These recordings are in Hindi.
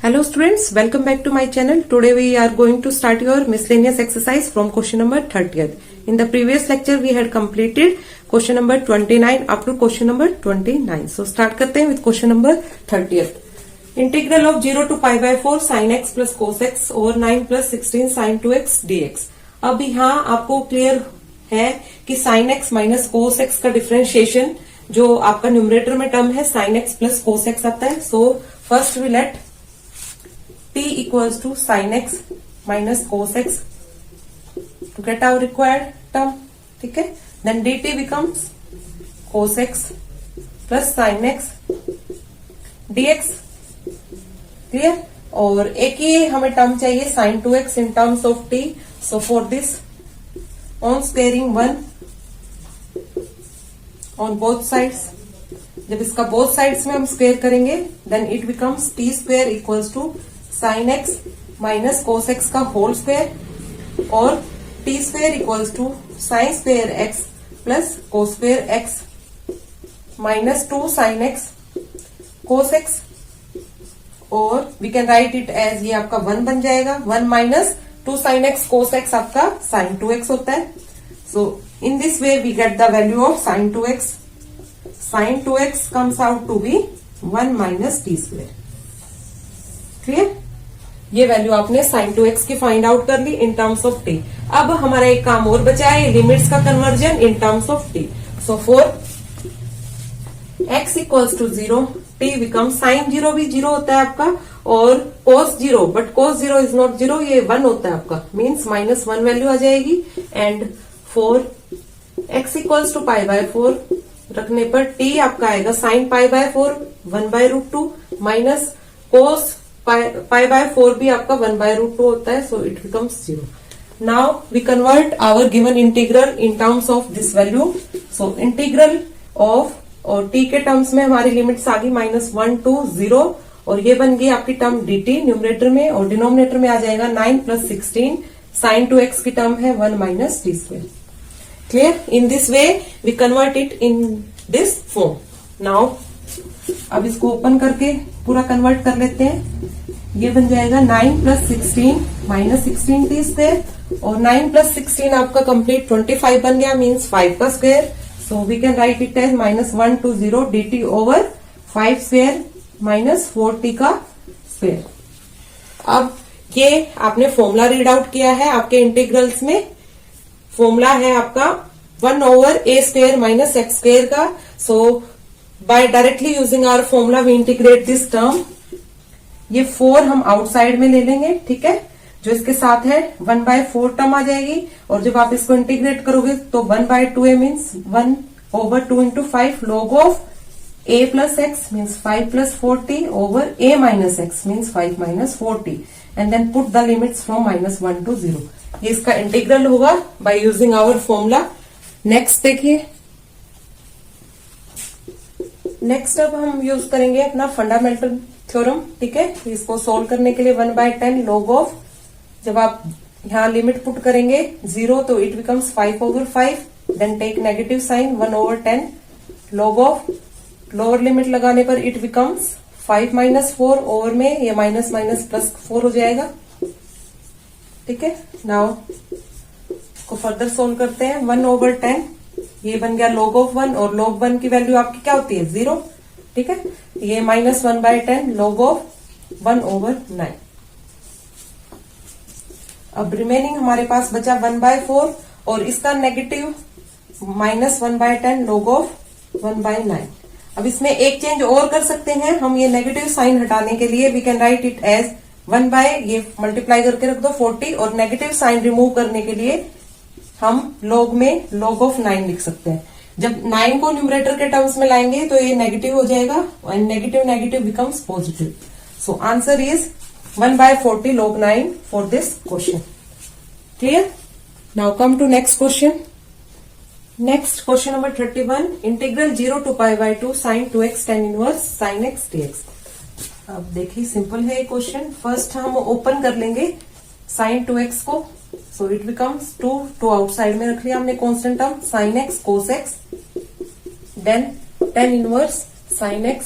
Hello students, welcome back to my channel. Today we are going to start your miscellaneous exercise from question number 30th. In the previous lecture we had completed question number 29 up to question number 29. So start करते हैं with question number 30th. Integral of 0 to pi by 4 sin x plus cos x over 9 plus 16 sin 2x dx. अब यहाँ आपको क्लियर है कि sin x minus cos x का डिफरेंशिएशन जो आपका न्यूमरेटर में टर्म है sin x plus cos x आता है. So first we let t equals to sin x minus cos x to get our required term. ठीक है, then dt becomes cos x plus sin x dx. Clear. और एक ही हमें टर्म चाहिए sin 2x in terms of t. So for this on squaring 1 on both sides. जब इसका both sides में हम स्क्वेयर करेंगे then it becomes t square equals to sin x minus cos x का होल स्क्वायर और t square equals to sin square x plus cos square x माइनस 2 sin x cos x. और we can write it as ये आपका 1 बन जाएगा. 1 माइनस 2 sin x cos x आपका sin 2x होता है. So in this way we get the value of sin 2x. sin 2x comes out to be 1 minus T square. Clear. ये वैल्यू आपने sin 2x की फाइंड आउट कर ली इन टर्म्स ऑफ t. अब हमारा एक काम और बचा है लिमिट्स का conversion in terms of t. So for x equals to 0 t become sin 0 भी 0 होता है आपका और cos 0 but cos 0 is not 0 ये 1 होता है आपका मीन्स माइनस 1 वैल्यू आ जाएगी. And for x equals to pi by 4 रखने पर t आपका आएगा sin pi by 4 1 by root 2 minus cos pi by 4 भी आपका 1 बाय रूट 2 होता है. So it becomes 0. Now we convert our given integral in terms of this value. So integral of और t के टर्म्स में हमारी लिमिट्स आ गई माइनस 1 टू 0 और ये बन गई आपकी टर्म dt न्यूमरेटर में और डिनोमिनेटर में आ जाएगा 9 प्लस 16 sin 2x की टर्म है 1 minus T square. Clear. In this way we convert it in this form. Now अब इसको ओपन करके पूरा कन्वर्ट कर लेते हैं. ये बन जाएगा 9 प्लस 16 माइनस 16 टी स्क्वायर और 9 प्लस 16 आपका कंप्लीट 25 बन गया मीन्स 5 का square. So we can write it as minus 1 to 0 dt over 5 square minus 4t का स्क्वायर. अब ये आपने फॉर्मूला रीड आउट किया है आपके इंटीग्रल्स में. फॉर्मूला है आपका 1 over a square minus X square का. So by directly using our formula we integrate this term. ये 4 हम आउटसाइड में ले लेंगे. ठीक है, जो इसके साथ है 1 बाय 4 टर्म आ जाएगी और जब आप इसको इंटीग्रेट करोगे तो 1 by 2a means 1 over 2 into 5 log of a plus x means 5 plus 4t over a minus x means 5 minus 4t and then put the limits from minus 1 to 0. ये इसका इंटीग्रल होगा by using our formula. Next देखिए. नेक्स्ट अब हम यूज करेंगे अपना फंडामेंटल थ्योरम. ठीक है, इसको सोल्व करने के लिए 1 बाय 10 log ऑफ जब आप यहाँ लिमिट पुट करेंगे 0 तो it becomes 5 over 5 then take negative sign 1 over 10 log of lower limit लगाने पर इट बिकम्स 5 माइनस 4 ओवर में ये माइनस माइनस प्लस 4 हो जाएगा. ठीक है, नाउ इसको फर्दर सोल्व करते हैं. 1 ओवर 10 ये बन गया log ऑफ 1 और log 1 की वैल्यू आपकी क्या होती है 0. ठीक है, ये minus 1 by 10 log of 1 over 9. अब रिमेनिंग हमारे पास बचा 1 बाय 4 और इसका negative minus 1 by 10 log of 1 by 9. अब इसमें एक चेंज और कर सकते हैं हम. ये नेगेटिव साइन हटाने के लिए we can write it as 1 by ये मल्टीप्लाई करके रख दो 40 और नेगेटिव साइन रिमूव करने के लिए हम log में log ऑफ 9 लिख सकते हैं. जब 9 को न्यूमरेटर के टर्म्स में लाएंगे तो ये नेगेटिव हो जाएगा and negative negative becomes positive. So answer is 1 by 40 log 9 for this question. Clear. Now come to next question. Next question number 31. Integral 0 to pi by 2 sin 2x tan inverse sin x dx. अब देखिए सिंपल है ये क्वेश्चन. फर्स्ट हम ओपन कर लेंगे sin 2x को. सो इट बिकम्स 2 आउटसाइड में रख लिया हमने constant term sin x cos x then tan inverse sin x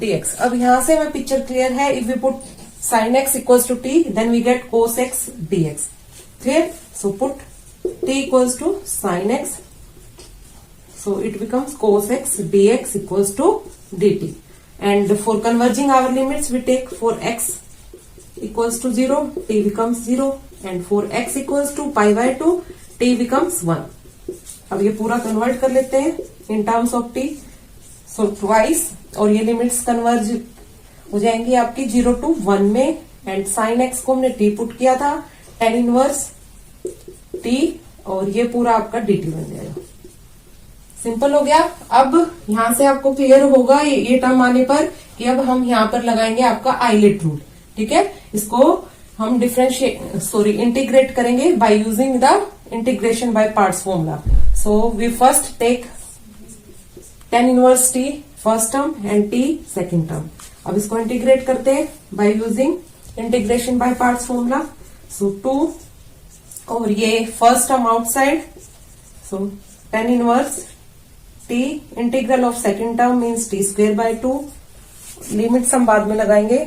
dx। अब यहां से मैं पिक्चर क्लियर है। If we put sin x equals to t, then we get cos x dx। Clear? So put t equals to sin x, so it becomes cos x dx equals to dt। And for converging our limits, we take for x equals to 0, t becomes 0, and for x equals to pi by 2, t becomes 1। अब ये पूरा कन्वर्ट कर लेते हैं इन terms of t। So twice, और ये लिमिट्स कन्वर्ज हो जाएंगी आपकी 0 to 1 में। एंड साइन एक्स को हमने t पुट किया था, tan इनवर्स t, और ये पूरा आपका dt बन जाएगा। सिंपल हो गया। अब यहां से आपको क्लियर होगा ये टर्म आने पर कि अब हम यहां पर लगाएंगे आपका आइलेट रूल। ठीक है, इसको हम इंटीग्रेट करेंगे by using the integration by parts formula. So we first take tan inverse t first term and t second term. अब इसको इंटीग्रेट करते हैं by using integration by parts formula. So 2, और ये first term outside, so tan inverse t integral of second term means t square by 2। Limits हम बाद में लगाएंगे,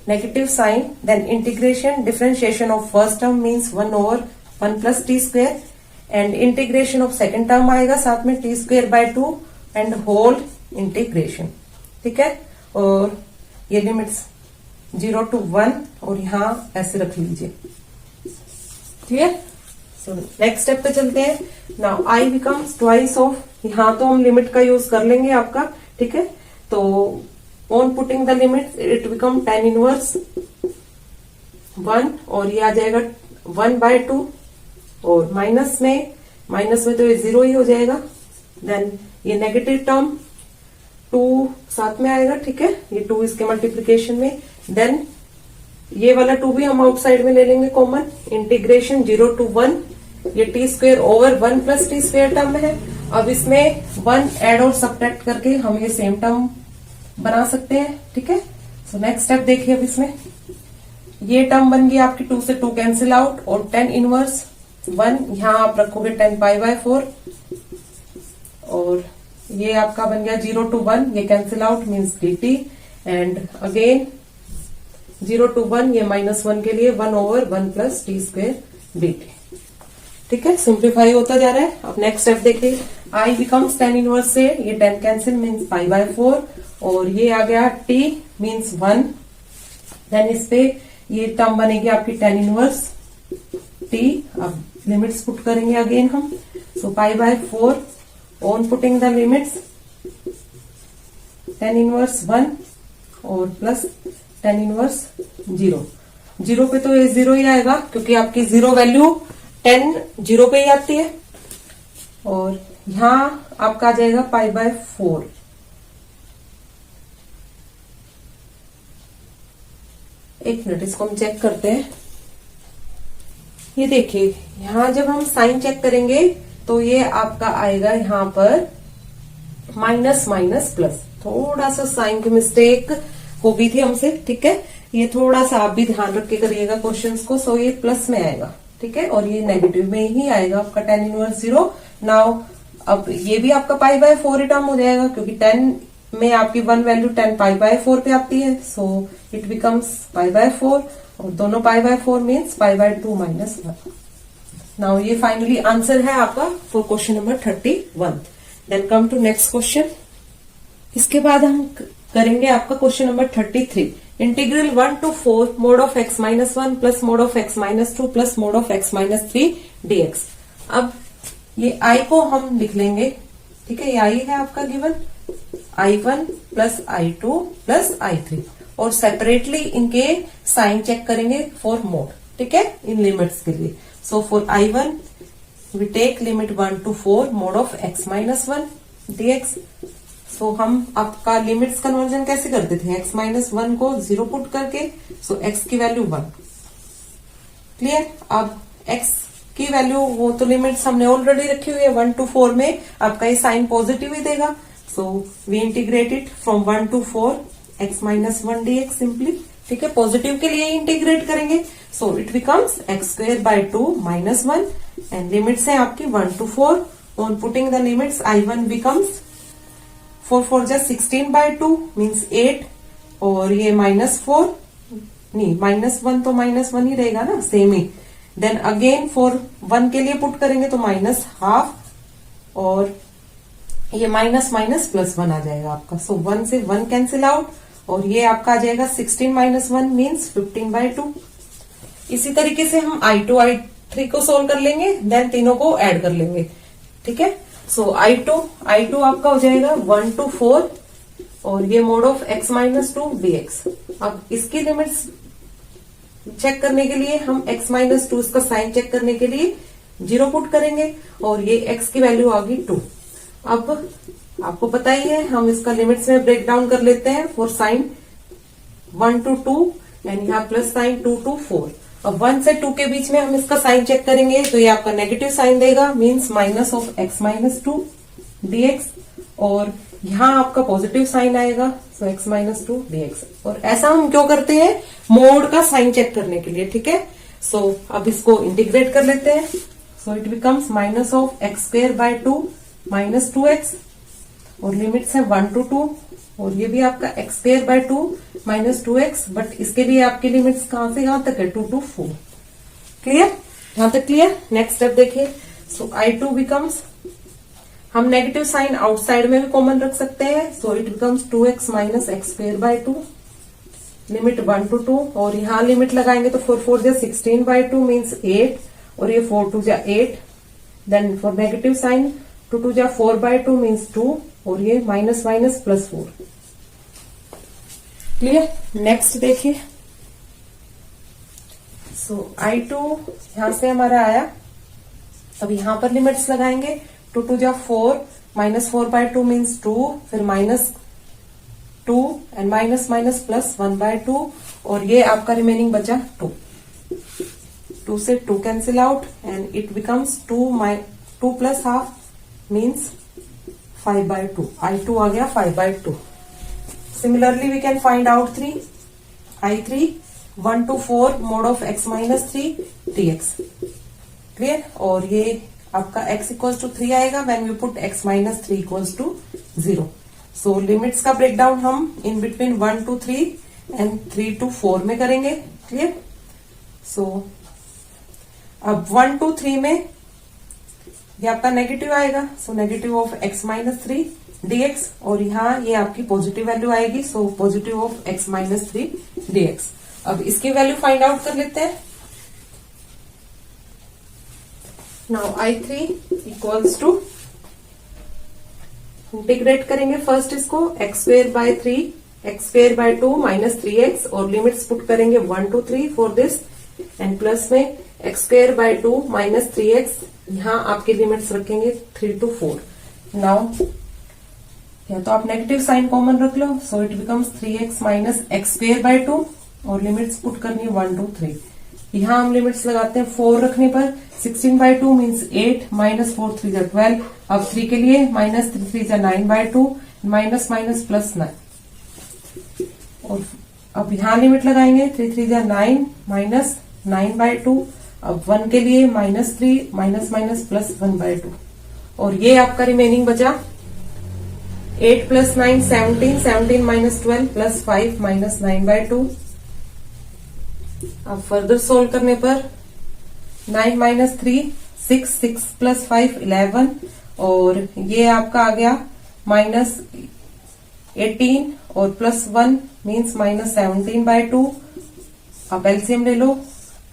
negative sign, then integration differentiation of first term means 1 over 1 plus t square, and integration of second term आएगा साथ में t square by 2 and whole integration. ठीक है, और ये लिमिट्स 0 to 1, और यहां ऐसे रख लीजिए। क्लियर? सो नेक्स्ट स्टेप पे चलते हैं। Now i becomes twice of, यहां तो हम लिमिट का यूज कर लेंगे आपका। ठीक है, तो on putting the limit it become tan inverse 1, और ये आ जाएगा 1 by 2, और माइनस में तो ये 0 ही हो जाएगा। देन ये नेगेटिव टर्म 2 साथ में आएगा। ठीक है, ये 2 इसके मल्टीप्लीकेशन में, देन ये वाला 2 भी हम आउटसाइड में ले लेंगे कॉमन। इंटीग्रेशन 0 to 1, ये t square over 1 plus t square term है। अब इसमें 1 ऐड और सब्ट्रैक्ट करके हम ये सेम टर्म बना सकते हैं। ठीक है, सो नेक्स्ट स्टेप देखिए। अब इसमें ये टर्म बन गई आपकी 2 से 2 कैंसिल आउट, और tan इनवर्स 1 यहां आप रखोगे tan पाई बाय 4, और ये आपका बन गया 0 to 1, ये cancel out means dt, and again 0 to 1, ये -1 के लिए 1 over 1 plus t square dt। ठीक है, सिंप्लीफाई होता जा रहा है। अब नेक्स्ट स्टेप देखिए, i बिकम्स tan इनवर्स से ये tan cancel means pi by 4, और ये आ गया t मीन्स 1, देन इस पे ये टर्म बनेगी आपकी tan इनवर्स t। अब लिमिट्स पुट करेंगे अगेन हम, so pi by 4 on putting the limits tan inverse 1 और प्लस tan इनवर्स 0 पे तो ये 0 ही आएगा क्योंकि आपकी 0 वैल्यू tan 0 पे ही आती है, और यहां आपका आ जाएगा पाई बाय 4। एक मिनट, इसको हम चेक करते हैं। ये देखिए, यहां जब हम साइन चेक करेंगे तो ये आपका आएगा यहां पर माइनस माइनस प्लस। थोड़ा सा साइन की मिस्टेक हो गई थी हमसे। ठीक है, ये थोड़ा सा आप भी ध्यान रख के करिएगा क्वेश्चंस को। सो ये प्लस में आएगा। ठीक है, और ये नेगेटिव में ही आएगा आपका tan इनवर्स 0। नाउ अब ये भी आपका पाई बाय 4 टर्म हो जाएगा क्योंकि tan में आपकी 1 वैल्यू tan पाई बाय 4 पे आती है। So it becomes pi by 4, और दोनों pi by 4 means pi by 2 minus 1। Now ये फाइनली आंसर है आपका for question number 31। Then come to next question. इसके बाद हम करेंगे आपका question number 33। Integral 1 to 4 mod of x minus 1 plus mod of x minus 2 plus mod of x minus 3 dx। अब ये i को हम लिख लेंगे। ठीक है, ये i है आपका given, i1 plus i2 plus i3, और सेपरेटली इनके साइन चेक करेंगे फॉर मोड। ठीक है, इन लिमिट्स के लिए। So for i1 we take limit 1 to 4 mod of x minus 1 dx। सो हम आपका लिमिट्स कन्वर्जन कैसे करते थे, x माइनस 1 को 0 पुट करके, सो x की वैल्यू 1। क्लियर? अब x की वैल्यू वो तो लिमिट्स हमने ऑलरेडी रखी हुई है 1 to 4 में, आपका ये साइन पॉजिटिव ही देगा। So we integrate it from 1 to 4 x minus 1 dx simply. ठीक है, पॉजिटिव के लिए इंटीग्रेट करेंगे। So it becomes x square by 2 minus 1, and limits है आपकी 1 to 4। On putting the limits i1 becomes 4 4 just 16 by 2 means 8, और ये -4 नहीं, -1 तो -1 ही रहेगा ना, सेम ही। देन अगेन फॉर 1 के लिए पुट करेंगे तो -12 और ये माइनस माइनस +1 आ जाएगा आपका। सो 1 से 1 कैंसिल आउट और ये आपका आ जाएगा 16 - 1 मीन्स 15/2। इसी तरीके से हम I2 I3 को सोल्व कर लेंगे, देन तीनों को ऐड कर लेंगे। ठीक है, सो I2 आपका हो जाएगा 1 to 4 और ये मोड ऑफ x - 2 dx। अब इसकी लिमिट्स चेक करने के लिए हम x - 2 इसका साइन चेक करने के लिए 0 पुट करेंगे और ये x की वैल्यू आ गई 2। अब आपको पता ही है, हम इसका लिमिट्स में ब्रेक डाउन कर लेते हैं फॉर साइन 1 to 2 एंड यहाँ प्लस साइन 2 to 4। अब 1 से 2 के बीच में हम इसका साइन चेक करेंगे तो ये आपका नेगेटिव साइन देगा, means minus of x - 2 dx और यहाँ आपका पॉजिटिव साइन आएगा, सो x - 2 dx। और ऐसा हम क्यों करते हैं, मोड का साइन चेक करने के लिए। ठीक है, सो अब इसको इंटीग्रेट कर लेते हैं। सो it becomes minus of x²/2 - 2x और लिमिट्स है 1 to 2 और ये भी आपका x²/2 - 2x, बट इसके लिए आपकी लिमिट्स कहां से कहां तक है, 2 to 4। क्लियर, यहां तक क्लियर। नेक्स्ट स्टेप देखिए। सो I2 बिकम्स, हम नेगेटिव साइन आउटसाइड में भी कॉमन रख सकते हैं, सो it becomes 2x - x²/2 limit 1 to 2 और यहाँ लिमिट लगाएंगे तो 4 4 16/2 मीन्स 8 और ये 4 2 8। Then for negative sign 2 2 4/2 means 2 और ये माइनस माइनस +4। क्लियर, नेक्स्ट देखिए। सो I2 यहां से हमारा आया, अब यहां पर लिमिट्स लगाएंगे 2 2 4 -4/2 मीन्स 2, फिर -2 एंड माइनस माइनस +1/2 और ये आपका रिमेनिंग बचा 2। 2 से 2 cancel out and it becomes 2 + half means 5/2। I2 आ गया 5/2। Similarly we can find out I3 1 to 4 mod of x - 3 dx। Clear, और ये आपका x = 3 आएगा when we put x - 3 = 0। So limits का ब्रेकडाउन हम in between 1 to 3 and 3 to 4 में करेंगे। क्लियर, सो अब 1 to 3 में ये आपका नेगेटिव आएगा, so negative of x - 3 dx और यहाँ ये आपकी पॉजिटिव वैल्यू आएगी, so positive of x - 3 dx। अब इसकी वैल्यू फाइंड आउट कर लेते हैं। Now I3 equals to, integrate करेंगे फर्स्ट इसको x²/3 x²/2 - 3x और लिमिट्स पुट करेंगे 1 to 3 for this and plus में x²/2 - 3x, यहाँ आपके लिमिट्स रखेंगे 3 to 4। नाउ या तो आप नेगेटिव साइन कॉमन रख लो, सो इट बिकम्स 3x - x²/2 और लिमिट्स पुट करनी है 1 to 3। यहाँ हम लिमिट्स लगाते हैं 4 रखने पर 16/2 मीन्स 8 -4 3 12। अब 3 के लिए -3 3 9/2 माइनस माइनस +9 और अब यहाँ लिमिट लगाएंगे 3 3 9 -9/2। अब 1 के लिए -3 माइनस माइनस +1/2 और ये आपका रिमेनिंग बचा 8 + 9 17 17 - 12 +5 -9/2। अब फर्दर सोल्व करने पर 9 - 3 6 6 + 5 11 और ये आपका आ गया -18 और +1 मीन्स -17/2। अब एलसीएम ले लो,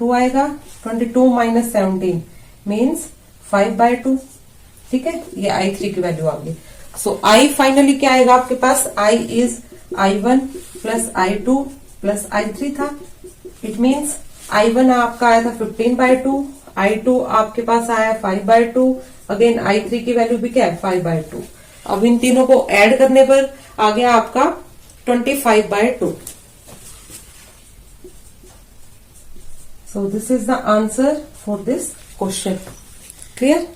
2 आएगा, 22 - 17 मीन्स 5/2। ठीक है, ये I3 की वैल्यू आ गई। सो I फाइनली क्या आएगा आपके पास, I is I1 + I2 + I3 था। इट मीन्स I1 आपका आया था 15/2, I2 आपके पास आया 5/2, अगेन I3 की वैल्यू भी क्या है 5/2। अब इन तीनों को ऐड करने पर आ गया आपका 25/2। So this is the answer for this question. Clear,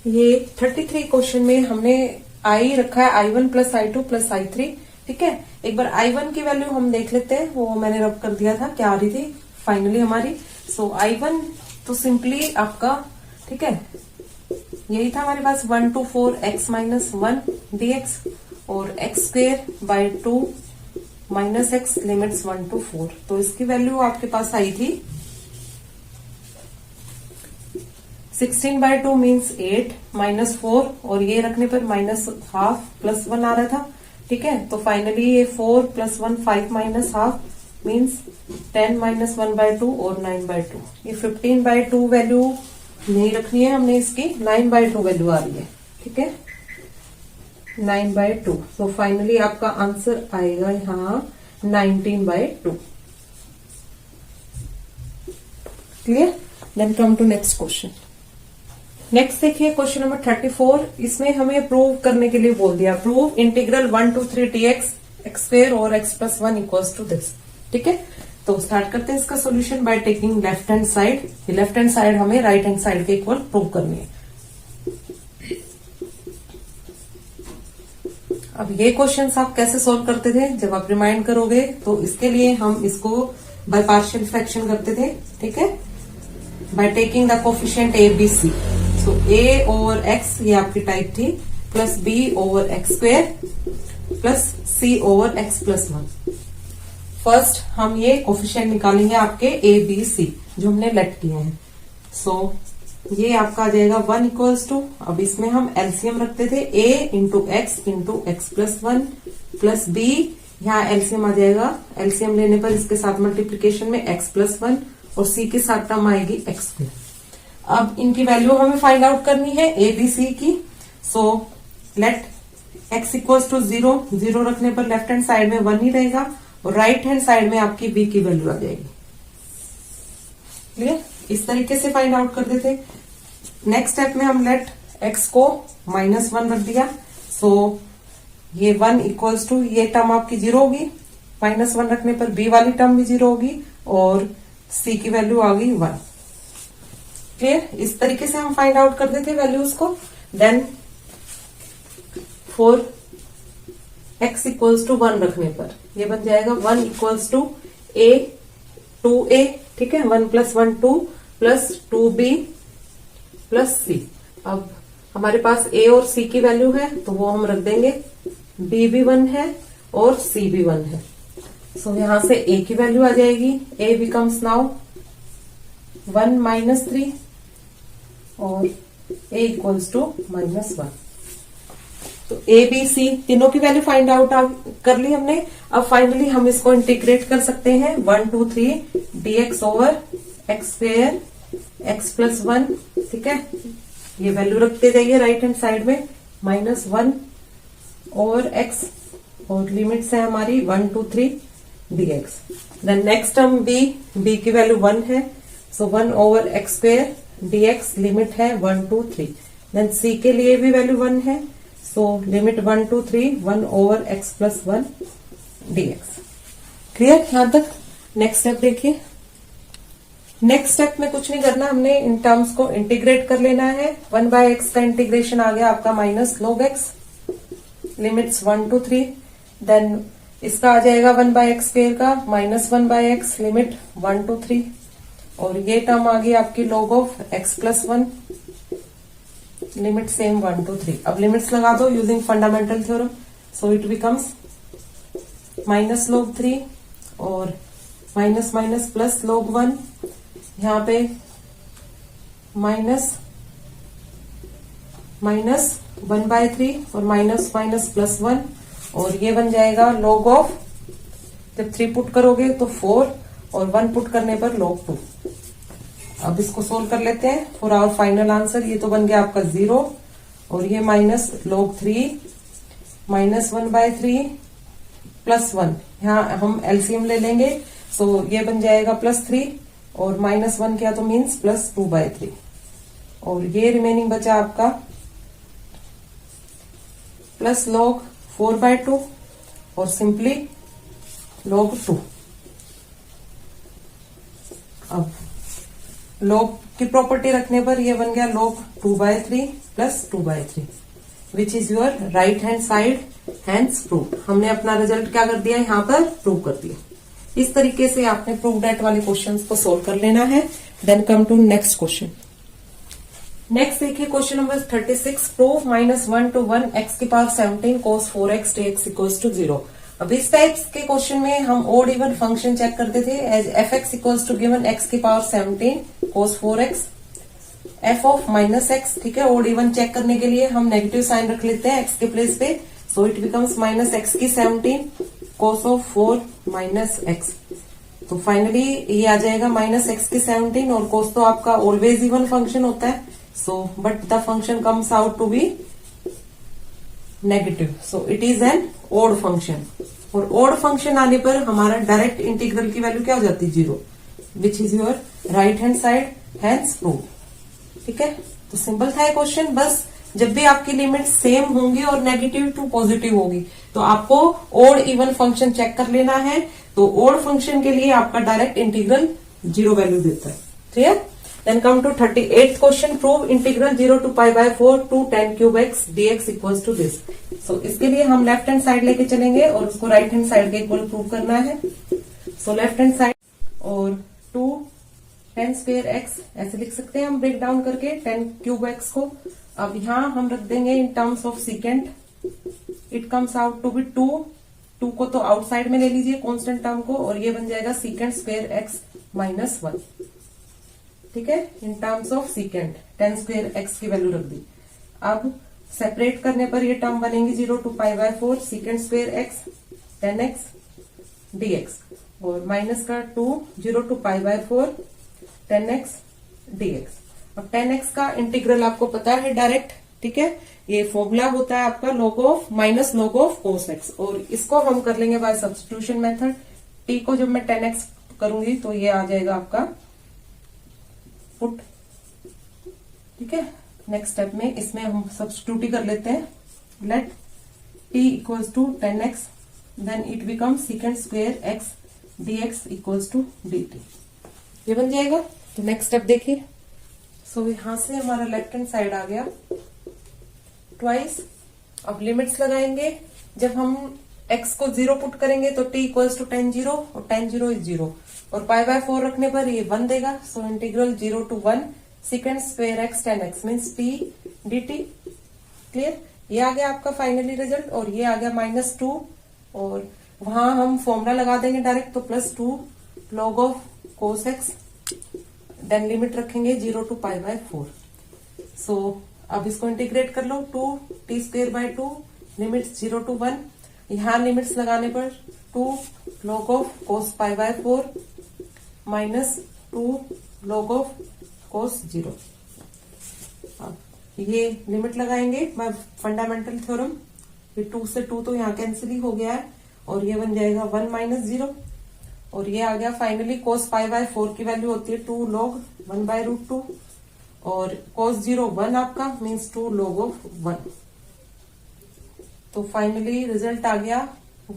ये 33 क्वेश्चन में हमने I रखा है I1 + I2 + I3। ठीक है, एक बार I1 की वैल्यू हम देख लेते हैं, वो मैंने रब कर दिया था क्या आ रही थी फाइनली हमारी। सो I1 तो सिंपली आपका, ठीक है, यही था हमारे पास 1 to 4 x - 1 dx और x square by 2 minus x limits 1 to 4। तो इसकी वैल्यू आपके पास आई थी 16/2 मीन्स 8 माइनस 4 और ये रखने पर माइनस हाफ प्लस 1 आ रहा था। ठीक है, तो फाइनली ये 4 + 1 5 माइनस हाफ मीन्स 10 - 1/2 और 9/2। ये 15/2 वैल्यू नहीं रखनी है हमने, इसकी 9/2 वैल्यू आ रही है। ठीक है, 9/2। तो फाइनली आपका आंसर आएगा यहाँ 19/2। Clear? Then come to next question. Next देखिए क्वेश्चन नंबर 34। इसमें हमें प्रूव करने के लिए बोल दिया, prove integral 1 to 3 dx x square और x + 1 इक्वल्स टू दिस। ठीक है, तो स्टार्ट करते हैं इसका solution by taking left hand side. Left hand side हमें राइट हैंड साइड के इक्वल प्रूव करनी है। अब ये क्वेश्चंस आप कैसे सॉल्व करते थे जब आप रिमाइंड करोगे, तो इसके लिए हम इसको बाय पार्शियल फ्रैक्शन करते थे। ठीक है, by taking the coefficient a b c। So a over x ये आपकी टाइप थी, plus b over x square plus c over x + 1। First हम ये कोफिशिएंट निकालेंगे आपके a b c जो हमने लेट किए हैं। सो ये आपका आ जाएगा 1 = अब इसमें हम एलसीएम रखते थे a into x + 1 plus b, यहाँ एलसीएम आ जाएगा। एलसीएम लेने पर इसके साथ मल्टीप्लीकेशन में x + 1 और c के साथ टर्म आएगी x स्क्वेयर। अब इनकी वैल्यू हमें फाइंड आउट करनी है a b c की। सो लेट x = 0, 0 रखने पर लेफ्ट हैंड साइड में 1 ही रहेगा और राइट हैंड साइड में आपकी b की वैल्यू आ जाएगी। क्लियर? इस तरीके से फाइंड आउट कर देते। नेक्स्ट स्टेप में हम लेट x को -1 रख दिया। सो ये 1 = ये टर्म आपकी 0 होगी, -1 रखने पर b वाली टर्म भी 0 होगी और c की वैल्यू आ गई 1। क्लियर? इस तरीके से हम फाइंड आउट कर देते वैल्यूज को। देन फॉर x = 1 रखने पर ये बन जाएगा 1 = a 2a। ठीक है, 1 + 1 2 प्लस 2b प्लस c। अब हमारे पास a और c की वैल्यू है तो वो हम रख देंगे, b भी 1 है और c भी 1 है। सो यहां से a की वैल्यू आ जाएगी, a बिकम्स नाउ 1 - 3 और a = -1। तो a b c तीनों की वैल्यू फाइंड आउट कर ली हमने। अब फाइनली हम इसको इंटीग्रेट कर सकते हैं 1 to 3 dx over x square x + 1। ठीक है, ये वैल्यू रखते जाइए राइट हैंड साइड में, -1 ओवर x और लिमिट्स है हमारी 1 to 3 dx। Then next term b की वैल्यू 1 है। So 1 over x square dx limit है 1 to 3। देन c के लिए भी वैल्यू 1 है। So limit 1 to 3 1 over x + 1 dx। Clear यहां तक? नेक्स्ट स्टेप देखिए। नेक्स्ट स्टेप में कुछ नहीं करना, हमने इन टर्म्स को इंटीग्रेट कर लेना है। 1/x का इंटीग्रेशन आ गया आपका -log x limits 1 to 3। Then इसका आ जाएगा 1/x² का -1/x लिमिट 1 to 3 और ये टर्म आ गई आपकी log of x + 1 limit same 1 to 3। अब लिमिट्स लगा दो using fundamental theorem. So it becomes -log 3 और माइनस प्लस log 1, यहाँ पे -1/3 और माइनस प्लस 1 और ये बन जाएगा log ऑफ, जब 3 पुट करोगे तो 4 और 1 पुट करने पर log 2। अब इसको सोल्व कर लेते हैं फॉर आवर फाइनल आंसर। ये तो बन गया आपका 0 और ये -log 3 -1/3 प्लस 1, यहाँ हम एलसीएम ले लेंगे। सो ये बन जाएगा +3 और -1 क्या तो मीन्स +2/3 और ये रिमेनिंग बचा आपका प्लस log 4/2 और सिंपली log 2। अब log की प्रॉपर्टी रखने पर ये बन गया log 2/3 plus 2/3 which is your right hand side, hands prove. हमने अपना रिजल्ट क्या कर दिया, यहाँ पर प्रूव कर दिया। इस तरीके से आपने प्रूव डेट वाले क्वेश्चंस को सोल्व कर लेना है। Then come to next question. Next देखिए question number 36, prove -1 to 1 x की power 17 cos 4x dx equals to 0। अब इस टाइप के क्वेश्चन में हम ओड इवन फंक्शन चेक करते थे as f x equals to given x की power 17 cos 4x f of -x। ठीक है, ओड इवन चेक करने के लिए हम नेगेटिव साइन रख लेते हैं x के प्लेस पे, सो इट बिकम्स -x की 17 cos ऑफ 4 -x। तो फाइनली ये आ जाएगा -x की 17, और cos तो आपका ऑलवेज इवन फंक्शन होता है, so but the function comes out to be negative, so it is an odd function। और odd function आने पर हमारा डायरेक्ट इंटीग्रल की वैल्यू क्या हो जाती है 0, which is your right hand side, hence prove. ठीक है, तो सिंपल था ये क्वेश्चन। बस जब भी आपकी लिमिट सेम होंगी और नेगेटिव टू पॉजिटिव होगी तो आपको ओड इवन फंक्शन चेक कर लेना है। तो ओड फंक्शन के लिए आपका डायरेक्ट इंटीग्रल 0 वैल्यू देता है। Clear? Then come to 38th question, prove integral 0 to pi by 4 to tan cube x dx equals to this। So इसके लिए हम लेफ्ट हैंड साइड लेके चलेंगे और उसको राइट हैंड साइड के इक्वल प्रूव करना है। सो लेफ्ट हैंड साइड और 2 tan स्क्वायर x ऐसे लिख सकते हैं हम ब्रेक डाउन करके tan क्यूब x को। अब यहाँ हम रख देंगे in terms of secant, it comes out to be 2 को तो आउटसाइड में ले लीजिए कांस्टेंट टर्म को, और ये बन जाएगा सीकेंट स्क्वायर x माइनस 1। ठीक है, इन terms of secant tan square x की वैल्यू रख दी। अब सेपरेट करने पर ये टर्म बनेंगी 0 to pi by 4 secant square x tan x dx, और माइनस का 2 0 to pi by 4 tan x dx। अब tan x का इंटीग्रल आपको पता है डायरेक्ट। ठीक है, ये फॉर्मूला होता है आपका log of minus log of cos x, और इसको हम कर लेंगे बाय सब्स्टिट्यूशन मेथड। t को जब मैं tan x करूंगी तो ये आ जाएगा आपका पुट। ठीक है, नेक्स्ट स्टेप में इसमें हम सब्स्टिट्यूट ही कर लेते हैं। Let t equals to tan x, then it become secant square x dx equals to dt। ये बन जाएगा। तो नेक्स्ट स्टेप देखिए। सो यहां से हमारा लेफ्ट हैंड साइड आ गया ट्वाइस। अब लिमिट्स लगाएंगे। जब हम x को 0 पुट करेंगे तो t इक्वल्स टू tan 0, और tan 0 इज 0, और पाई बाय 4 रखने पर ये 1 देगा। So integral 0 to 1 secant square x tan x means t dt। Clear? ये आ गया आपका फाइनली रिजल्ट, और ये आ गया -2, और वहां हम फॉर्मूला लगा देंगे डायरेक्ट, तो +2 log of cos x, then limit रखेंगे 0 to pi by 4। सो अब इसको इंटीग्रेट कर लो, 2 t square by 2 limits 0 to 1। यहाँ लिमिट्स लगाने पर 2 log of cos pi by 4 minus 2 log of cos 0। अब ये लिमिट लगाएंगे बाय फंडामेंटल थ्योरम। ये 2 से 2 तो यहाँ कैंसिल ही हो गया है, और ये बन जाएगा 1 माइनस 0, और ये आ गया फाइनली cos pi by 4 की वैल्यू होती है 2 log 1 by √2, और cos 0 1 आपका मीन्स 2 log ऑफ 1। तो फाइनली रिजल्ट आ गया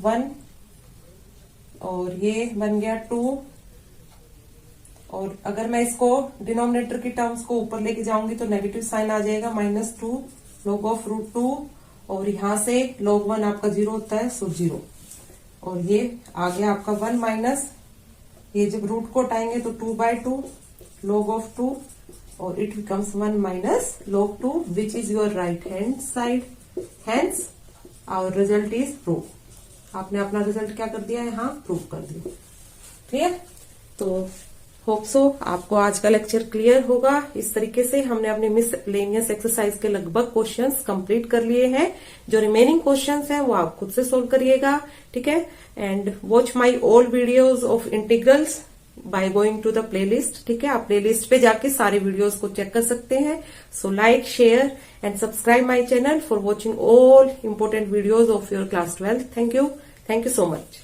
1, और ये बन गया 2, और अगर मैं इसको डिनोमिनेटर की टर्म्स को ऊपर लेके जाऊंगी तो नेगेटिव साइन आ जाएगा -2 log ऑफ √2, और यहां से log 1 आपका 0 होता है, सो 0, और ये आ गया आपका 1 माइनस, ये जब रूट को हटाएंगे तो 2/2 log ऑफ 2, और it becomes 1 minus log 2 which is your right hand side, hence our result is prove. आपने अपना रिजल्ट क्या कर दिया है, यहाँ प्रूव कर दिया। क्लियर? तो होप सो आपको आज का लेक्चर क्लियर होगा। इस तरीके से हमने अपने मिसलेनियस एक्सरसाइज के लगभग क्वेश्चंस कंप्लीट कर लिए हैं। जो रिमेनिंग क्वेश्चंस हैं वो आप खुद से सोल्व करिएगा। ठीक है, and watch my old videos of integrals by going to the playlist. ठीक है, आप प्लेलिस्ट पे जाके सारे वीडियोस को चेक कर सकते हैं। So like, share and subscribe my channel for watching all important videos of your class 12। Thank you so much.